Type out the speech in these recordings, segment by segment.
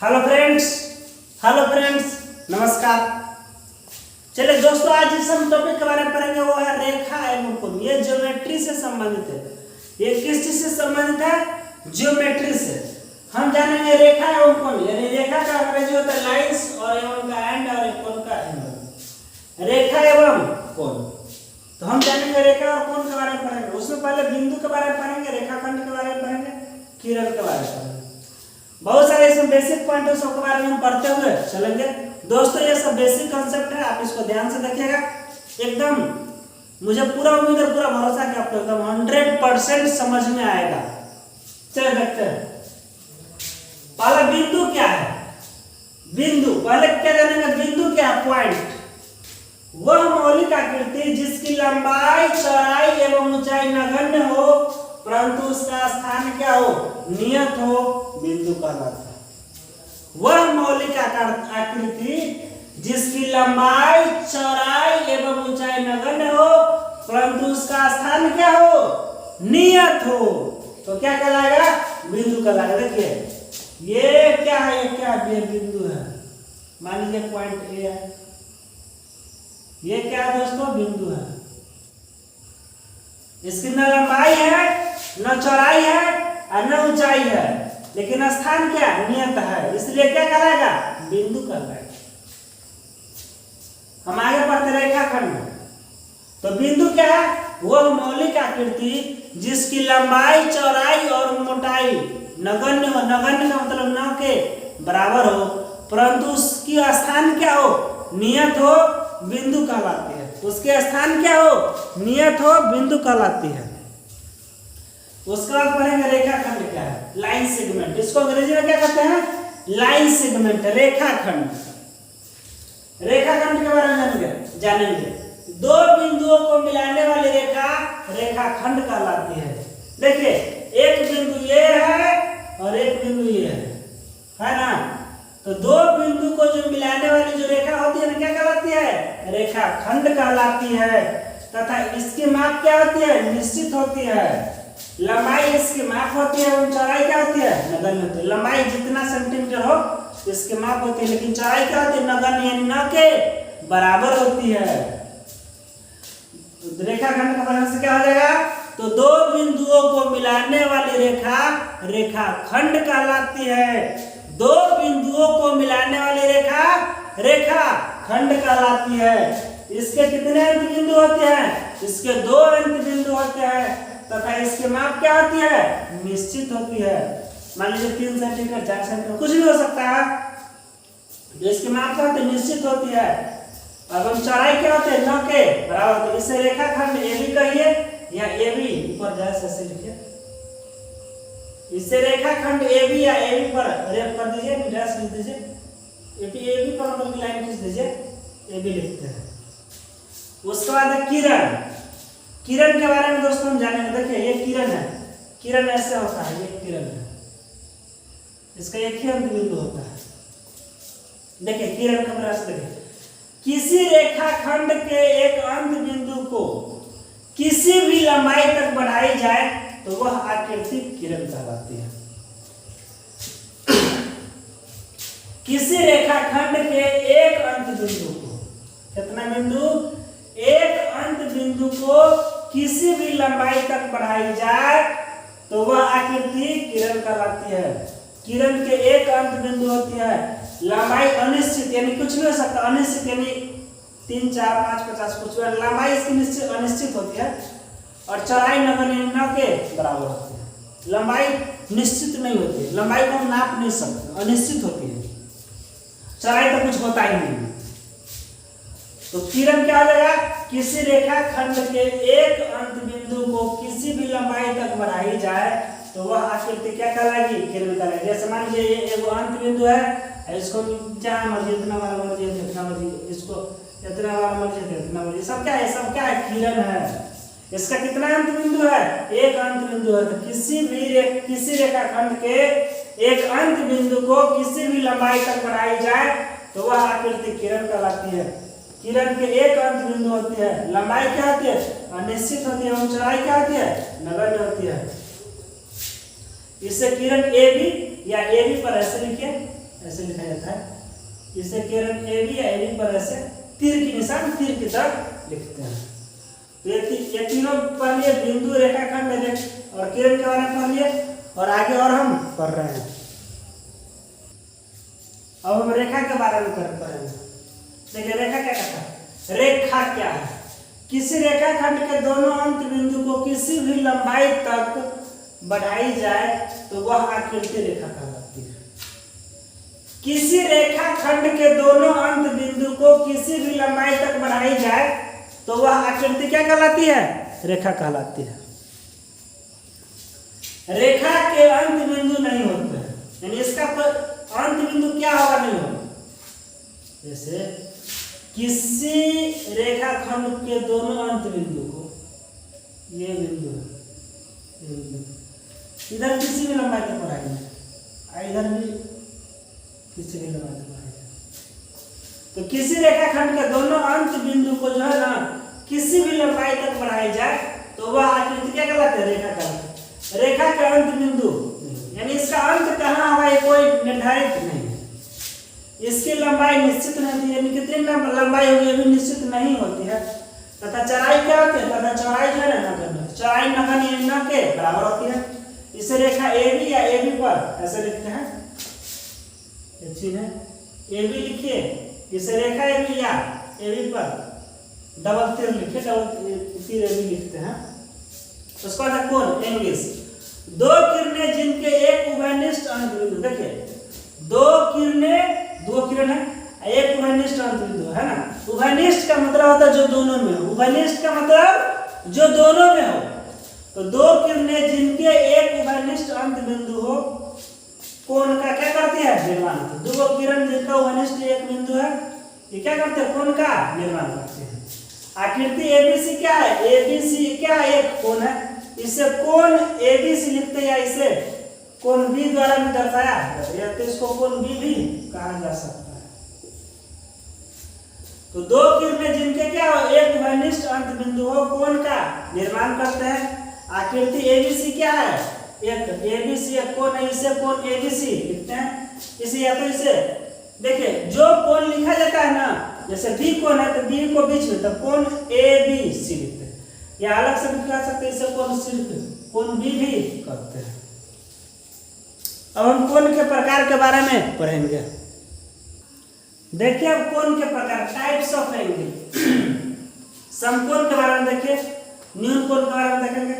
Hello friends, नमस्कार। चलिए दोस्तों, आज जिस हम टॉपिक के बारे में पढ़ेंगे वो है रेखा एवं कोण। ये ज्योमेट्री से संबंधित है। ये किस चीज से संबंधित है? ज्योमेट्री से। हम जानेंगे रेखा एवं कोण। यानी रेखा का अंग्रेजी होता है लाइंस और एवं का एंड और कोण का एंगल। रेखा एवं कोण, तो हम जानेंगे रेखा और कोण के बारे में पढ़ेंगे। उसमें पहले बिंदु के बारे में पढ़ेंगे, रेखाखंड के बारे में पढ़ेंगे, किरण के बारे में पढ़ेंगे। बहुत सारे इसमें बेसिक पॉइंट है, सबके बारे में हम पढ़ते हुए चलेंगे। दोस्तों ये सब बेसिक कॉन्सेप्ट है, आप इसको ध्यान से देखिएगा। एकदम मुझे पूरा उम्मीद है, पूरा भरोसा कि आपको एकदम 100% समझ में आएगा। चलिए देखते हैं। पहला बिंदु क्या है? बिंदु पहले क्या जानेंगे? बिंदु क्या है? पॉइंट। वह मौलिक आकृति जिसकी लंबाई, चौड़ाई एवं ऊंचाई नगण्य हो परंतु उसका स्थान क्या हो? नियत हो, बिंदु कहलाता है। वह मौलिक आकृति जिसकी लंबाई, चौड़ाई एवं ऊंचाई नगण्य हो परंतु उसका स्थान क्या हो? नियत हो, तो क्या कहलाएगा? बिंदु कहलाएगा। देखिए ये क्या है? ये क्या है? ये बिंदु है। मान लीजिए पॉइंट ए है। ये क्या है दोस्तों? बिंदु है। इसकी न लंबाई है, न चौड़ाई है और न ऊंचाई है, लेकिन स्थान क्या? नियत है, इसलिए क्या कहलाएगा? बिंदु कहलाएगा। हम आगे पढ़ते रेखाखंड में। तो बिंदु क्या है? वह मौलिक आकृति जिसकी लंबाई, चौड़ाई और मोटाई नगण्य हो, नगण्य का मतलब न के बराबर हो, परंतु उसकी स्थान क्या हो? नियत हो, बिंदु कहलाती है। उसके स्थान क्या हो? नियत हो, बिंदु कहलाती है। उसके बाद पढ़ेंगे रेखाखंड क्या है? Line segment. इसको अंग्रेजी में क्या कहते हैं? लाइन सेगमेंट, रेखाखंड। रेखाखंड के बारे में जानेंगे। दो बिंदुओं को मिलाने वाली रेखा रेखाखंड कहलाती है। देखिए एक बिंदु ये है और एक बिंदु ये है ना? तो दो बिंदु को जो मिलाने वाली जो रेखा होती है ना, क्या कहलाती है? रेखाखंड कहलाती है। तथा इसकी माप क्या होती है? निश्चित होती है। लंबाई इसकी माप होती है, चौड़ाई क्या होती है? नगण्य होती है। लंबाई जितना सेंटीमीटर हो इसकी माप होती है, लेकिन चौड़ाई क्या होती है? नगण्य, यानी न के बराबर होती है। रेखाखंड का मतलब से क्या हो जाएगा? तो दो बिंदुओं को मिलाने वाली रेखा रेखाखंड कहलाती है। दो बिंदुओं को मिलाने वाली रेखा रेखाखंड कहलाती है। इसके कितने अंत बिंदु होते हैं? इसके दो अंत बिंदु होते हैं तथा इसकी माप क्या होती है? निश्चित होती है। मान लीजिए 3 सेंटीमीटर, 4 सेंटीमीटर, कुछ भी हो सकता है। इसकी माप क्या होती है? निश्चित होती है। अब चौड़ाई क्या होती है? न के बराबर होती है। इसे रेखाखंड एबी कहिए या एबी ऊपर जैसे ऐसे लिखिए। इसे रेखाखंड एबी या एबी पर रेफ कर दीजिए, डैश लिख दीजिए। एबी पर मतलब लाइन खींच दीजिए, एबी लिखते हैं। उसके बाद है किरण। किरण के बारे में दोस्तों हम जानेंगे। देखिए ये किरण है। किरण ऐसे होता है, ये किरण है। इसका एक ही अंत बिंदु होता है। देखिए किरण का प्रयास देखिए। किसी रेखाखंड के एक अंत बिंदु को किसी भी लंबाई तक बढ़ाई जाए तो वह आकृति किरण कहलाती है। किसी रेखाखंड के एक अंत बिंदु को, कितना बिंदु? एक अंत बिंदु को किसी भी लंबाई तक बढ़ाई जाए तो वह आकृति किरण कहलाती है। किरण के एक अंत बिंदु होती है। लंबाई अनिश्चित, यानी कुछ भी हो सकता है। अनिश्चित यानी 3, 4, 5, 50 कुछ भी। लंबाई इसकी निश्चित अनिश्चित होती है और चौड़ाई नगण्य न के बराबर होती है। लंबाई निश्चित नहीं होती है, लंबाई को हम नाप नहीं सकते, अनिश्चित होती है। चौड़ाई तो कुछ होता ही नहीं। तो किरण क्या हो जाएगा? किसी रेखाखंड के एक अंत बिंदु को किसी भी लंबाई तक बढ़ाई जाए तो वह आकृति क्या कहलाएगी? किरण कहलाएगी। जैसे मान लीजिए ये एक अंत बिंदु है, इसको जहाँ मर्जी, इतना बार मर्जी, जितना मर्जी, इसको इतना बार मर्जी, इतना मर्जी, सब क्या है? सब क्या है? किरण है। इसका कितना अंत बिंदु है? एक अंत बिंदु है। तो किसी रेखाखंड के एक अंत बिंदु को किसी भी लंबाई तक बढ़ाई जाए तो वह आकृति किरण कहलाती है। किरण के एक अंत बिंदु होती है। लंबाई क्या होती है? अनिश्चित होती है। चौड़ाई क्या होती है? नगण्य होती है। इससे किरण ए बी या ए बी पर ऐसे लिखिए, ऐसे लिखा जाता है। इसे किरण ए बी या ए बी पर ऐसे तीर की निशान तीर की तरफ लिखते हैं। तो ये तीनों पढ़ लिए, बिंदु, रेखाखंड और किरण के बारे में पढ़ लिए, और आगे और हम पढ़ रहे हैं। अब हम रेखा के बारे में पढ़ेंगे। देखिए रेखा क्या कहता है, रेखा क्या है? किसी रेखाखंड के दोनों अंत बिंदु को किसी भी लंबाई तक बढ़ाई जाए तो वह आकृति रेखा कहलाती है। किसी रेखाखंड के दोनों अंत बिंदु को किसी भी लंबाई तक बढ़ाई जाए तो वह आकृति क्या कहलाती है? रेखा कहलाती है। रेखा के अंत बिंदु नहीं होते हैं, यानी इसका अंत बिंदु क्या होगा? नहीं होगा। जैसे किसी रेखाखंड के दोनों अंत बिंदु को, ये बिंदु है, इधर किसी भी लंबाई तक बढ़ाएंगे, इधर भी किसी भी लंबाई तक बढ़ाएंगे। तो किसी रेखाखंड के दोनों अंत बिंदु को जो है ना किसी भी लंबाई तक बढ़ाई जाए तो वह आकृति क्या कहलाती है? रेखा कहलाती है। रेखा का अंत बिंदु यानी इसका अंत कहाँ होगा ये कोई निर्धारित नहीं है। इसकी लंबाई निश्चित नहीं होती, यानी कितनी लंबाई होगी ये भी निश्चित नहीं होती है। तथा चौड़ाई क्या होती है? तथा चौड़ाई जो है ना चौड़ाई न के बराबर होती है। इसे रेखा ए बी या ए बी पर ऐसे लिखते हैं, ये चीज है ए बी लिखिए, इसे रेखा ए बी या ए बी पर डबल तीर लिखिए, डबल तीर ए बी लिखते हैं। उसके बाद कोण एंगल्स, दो किरणें जिनके एक उभयनिष्ठ अंत बिंदु, देखिए दो किरण है, एक उभयनिष्ठ अंत बिंदु है ना। उभयनिष्ठ का मतलब होता है जो दोनों में हो, उभयनिष्ठ का मतलब जो दोनों में हो। तो दो किरणें जिनके एक उभयनिष्ठ अंत बिंदु हो कोण का क्या करती है? निर्माण। दो किरण जिनका उभयनिष्ठ एक बिंदु है ये क्या करते हैं? कोण का निर्माण करते हैं। आकृति एबीसी क्या है? एबीसी क्या है? एक कोण है। इसे कोण एबीसी लिखते हैं, इसे कोण बी द्वारा भी दर्शाया जाता है, तो इसको कोण बी भी कहा जा सकता है। तो दो किरणें जिनके क्या हो एक उभयनिष्ठ अंत बिंदु हो कोण का निर्माण करते हैं। आकृति एबीसी क्या है? एक एबीसी एक कोण है, इसे कोण एबीसी लिखते हैं। इसे या तो इसे देखिए जो कोण लिखा जाता है ना, जैसे बी कोण है तो बी को बीच में, तो कोण एबीसी लिखते हैं, या अलग से भी कह सकते हैं, इसे कोण सिर्फ कोण बी भी करते हैं। अब हम कोण के प्रकार के बारे में पढ़ेंगे। देखिए अब कोण के प्रकार, टाइप्स ऑफ एंगल। समकोण के बारे में देखिए, न्यून कोण के बारे में देखेंगे।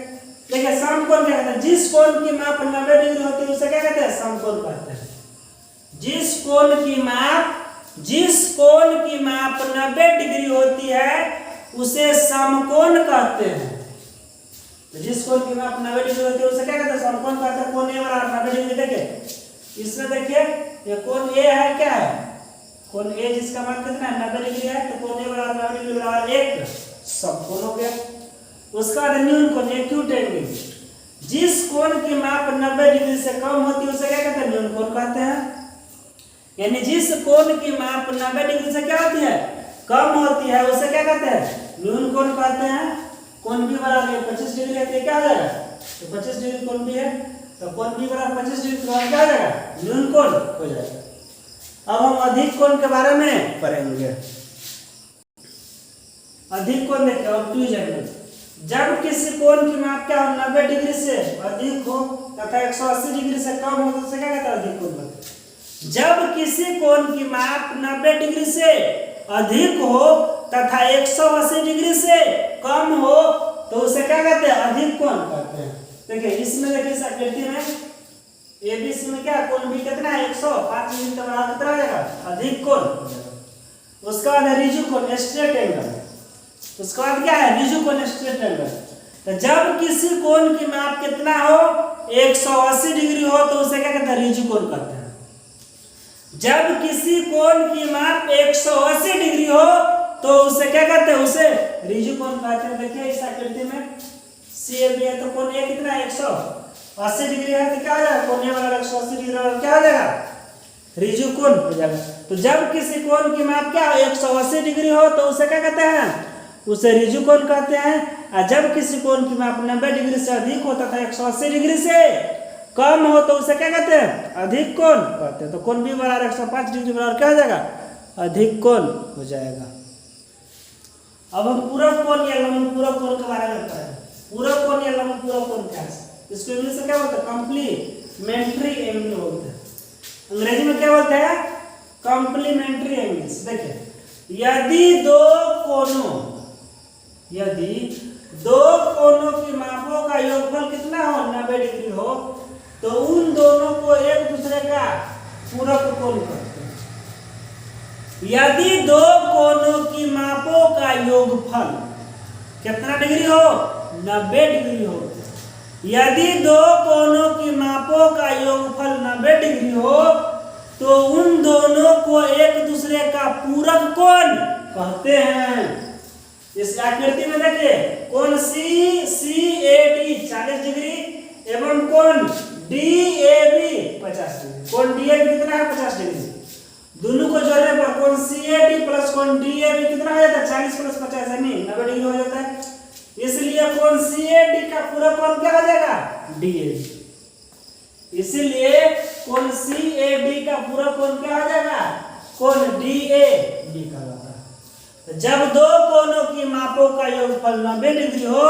देखिए समकोण क्या कहते हैं? जिस कोण की माप 90 डिग्री होती है उसे क्या कहते हैं? समकोण कहते हैं। जिस कोण की माप 90 डिग्री होती है उसे समकोण कहते हैं। तो जिस कोण की माप 90 डिग्री होती है उसे क्या कहते हैं? समकोण कहते हैं। कोण ए बराबर 90 डिग्री, देखिए इसमें देखिए ये कोण ए है, क्या है? कोण ए जिसका माप कितना है? 90 डिग्री है, तो कोण ए बराबर 90 डिग्री बराबर एक समकोण हो गया। उसका बाद न्यून कोण एक्यूट एंगल, जिस कोण की माप 90 डिग्री से कम होती है उसे क्या कहते हैं? न्यून कोण कहते हैं। यानी जिस कोण की माप 90 डिग्री से क्या होती है? कम होती है उसे क्या कहते हैं? न्यून कोण कहते हैं। कोण बी बराबर 25 डिग्री है तो क्या हो जाएगा? तो 25 डिग्री कोण बी है, तो कोण बी बराबर 25 डिग्री तो क्या हो जाएगा? न्यून कोण हो जाएगा। अब हम अधिक कोण के बारे में पढ़ेंगे। अधिक कोण देखिए, ऑब्ट्यूज एंगल, जब किसी कोण की माप क्या हो 90 डिग्री से अधिक हो तथा 180 डिग्री से कम हो तो उसे क्या कहते हैं? अधिक कोण कहते हैं। जब किसी कोण की माप 90 डिग्री से अधिक हो तथा 180 डिग्री से कम हो तो उसे क्या कहते हैं? अधिक कोण कहते हैं। देखिए इसमें देखिए इस आकृति में एबीसी में क्या कोण बी कितना है? 105 डिग्री का बराबर कितना हो जाएगा? अधिक कोण। उसका बाद रिजु कोण स्ट्रेट एंगल, उसके बाद क्या है? रिजु कोण स्ट्रेट एंगल। तो जब किसी कोण की माप कितना हो 180 डिग्री हो तो उसे क्या कहते हैं? रिजु कोण कहते हैं। जब किसी कोण की माप 180 डिग्री हो तो उसे क्या कहते हैं? उसे रिजु कोण कहते हैं। देखिए इस आकृति में सीएबी है तो कोण ए कितना है? 180 डिग्री है, तो क्या हो जाएगा? कोण ए बराबर 180 डिग्री और क्या हो जाएगा? रिजु कोण हो जाएगा। तो जब किसी कोण की माप क्या 180 डिग्री हो तो उसे क्या कहते हैं? उसे रिजु कोण कहते हैं। और जब किसी कोण की माप 90 डिग्री से अधिक हो तथा 180 डिग्री से कम हो तो उसे क्या कहते हैं, अधिक कोण कहते हैं। तो कोण बी बराबर 105 डिग्री बराबर क्या हो जाएगा, अधिक कोण हो जाएगा। अब हम पूरक कोण या लंब पूरक कोण के बारे में पढ़ेंगे। पूरक कोण या लंब पूरक कोण क्या है, इसको इंग्लिश में क्या बोलते हैं, कॉम्प्लीमेंट्री एंगल बोलते हैं। अंग्रेजी में क्या बोलते हैं, कॉम्प्लीमेंट्री एंगल्स। देखिए यदि दो कोणों की मापों का योगफल कितना हो, 90 डिग्री हो, तो उन दोनों को एक दूसरे का पूरक कोण कहते हैं। यदि दो कोणों की मापों का योगफल कितना डिग्री हो, 90 डिग्री हो। यदि दो कोणों की मापों का योगफल 90 डिग्री हो तो उन दोनों को एक दूसरे का पूरक कोण कहते हैं। इस आकृति में देखिए कोण CAD 40 डिग्री एवं कोण DAB 50 डिग्री। कोण DAB कितना है, 50 डिग्री। दोनों को जोड़ने पर कोण CAD प्लस कोण DAB कितना हो जाता है, 40 प्लस 50 यानी 90 डिग्री हो जाता है। इसलिए कोण CAD का पूरक कोण क्या हो जाएगा, DAB। इसलिए कोण CAD का पूरक कोण क्या हो जाएगा, कोण DAB का होगा। जब दो कोणों की मापों का योगफल 90 डिग्री हो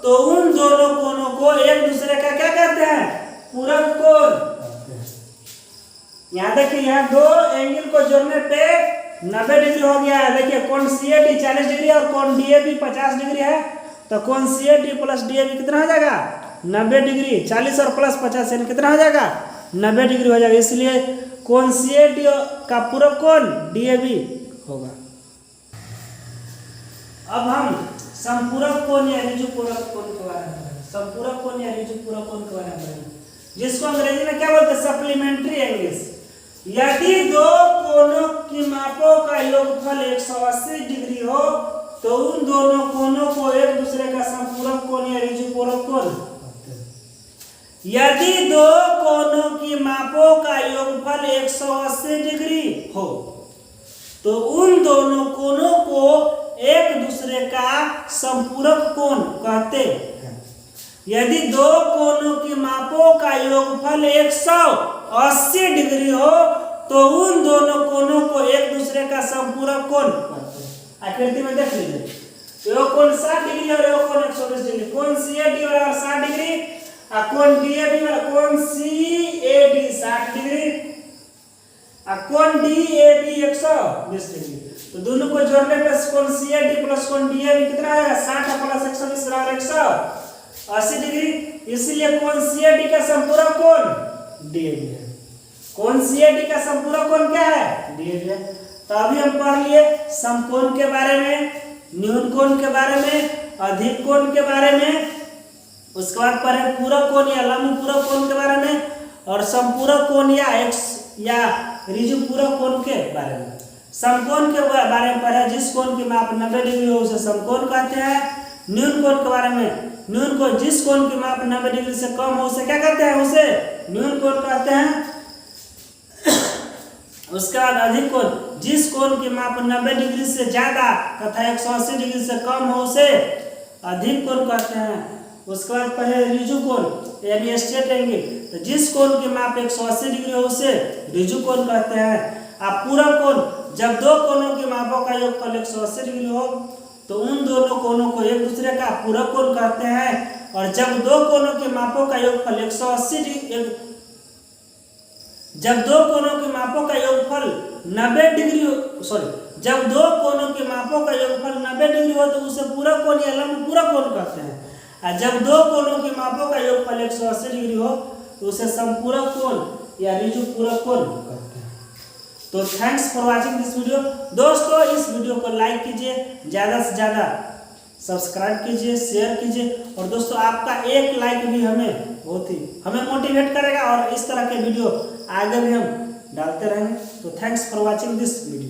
तो उन दोनों कोणों को एक दूसरे का क्या कहते हैं, पूरक कोण कहते हैं। यहाँ देखिए यहाँ दो एंगल को जोड़ने पे 90 डिग्री हो गया है। देखिए कोण CAD 40 डिग्री और कोण DAB 50 डिग्री है, तो कोण CAD प्लस DAB कितना हो जाएगा, 90 डिग्री। 40 और प्लस 50 यानी कितना हो जाएगा, 90 डिग्री हो जाएगा। इसलिए कोण CAD का पूरक कोण DAB होगा। अब हम संपूरक कोण या ऋजु पूरक कोण के बारे में पढ़ेंगे। संपूरक कोण या ऋजु पूरक कोण के बारे में पढ़ेंगे, जिसको अंग्रेजी में क्या बोलते हैं, सप्लीमेंट्री एंगल्स। यदि दो कोणों की मापों का योगफल 180 डिग्री हो तो उन दोनों कोणों को एक दूसरे का संपूरक कोण या ऋजु पूरक कोण कहते हैं। यदि दो कोणों की मापों का योगफल 180 डिग्री हो तो उन दोनों कोणों को एक दूसरे का संपूरक कोण कहते हैं। यदि दो कोणों की मापों का योगफल 180 डिग्री हो तो उन दोनों कोणों को एक दूसरे का संपूरक कोण कहते हैं। आकृति में देख लीजिए, यो कोण 60 डिग्री और यो कोण 120 डिग्री। कोण CAD बराबर 60 डिग्री और कोण DAB बराबर कोण CAD 60 डिग्री और कोण DAB 120 डिग्री। तो दोनों को जोड़ने पे कोण CAD प्लस कोण DAB कितना आएगा, 60 प्लस 120 बराबर 180 डिग्री। इसलिए कोण CAD का संपूरक कोण DAB है। कोण CAD का संपूरक कोण क्या है, DAB है। तो अभी हम पढ़ लिए समकोण के बारे में, न्यून कोण के बारे में, अधिक कोण के बारे में। उसके बाद पढ़े पूरक कोण या लंब पूरक कोण के बारे में और संपूरक कोण या ऋजु पूरक कोण के बारे में। समकोण के बारे में पढ़े, जिस कोण की माप 90 डिग्री हो उसे समकोण कहते हैं। न्यून कोण के बारे में, न्यून कोण जिस कोण की माप 90 डिग्री से कम हो उसे क्या कहते हैं, उसे न्यून कोण कहते हैं। उसके बाद अधिक कोण, जिस कोण की माप 90 डिग्री से ज्यादा तथा 180 डिग्री से कम हो उसे अधिक कोण कहते हैं। उसके बाद पढ़े ऋजु कोण यानी स्ट्रेट एंगल, तो जिस कोण की माप 180 डिग्री हो उसे ऋजु कोण कहते हैं। अब पूरक कोण, जब दो कोणों की मापों का योगफल 180 डिग्री हो तो उन दोनों कोणों को एक दूसरे का पूरक कोण कहते हैं। और जब दो कोणों के मापों का योगफल 180 डिग्री, जब दो कोणों के मापों का योगफल 90 डिग्री, जब दो कोणों के मापों का योगफल 90 डिग्री हो तो उसे पूरक कोण या लंब पूरक कोण कहते हैं। और जब दो कोणों के मापों का योगफल 180 डिग्री हो तो उसे संपूरक कोण या ऋजु पूरक कोण कहते हैं। तो thanks for watching this video. दोस्तों इस वीडियो को लाइक कीजिए, ज़्यादा से ज़्यादा सब्सक्राइब कीजिए, शेयर कीजिए। और दोस्तों आपका एक लाइक भी हमें मोटिवेट करेगा और इस तरह के वीडियो आगे भी हम डालते रहेंगे। तो thanks for watching this video.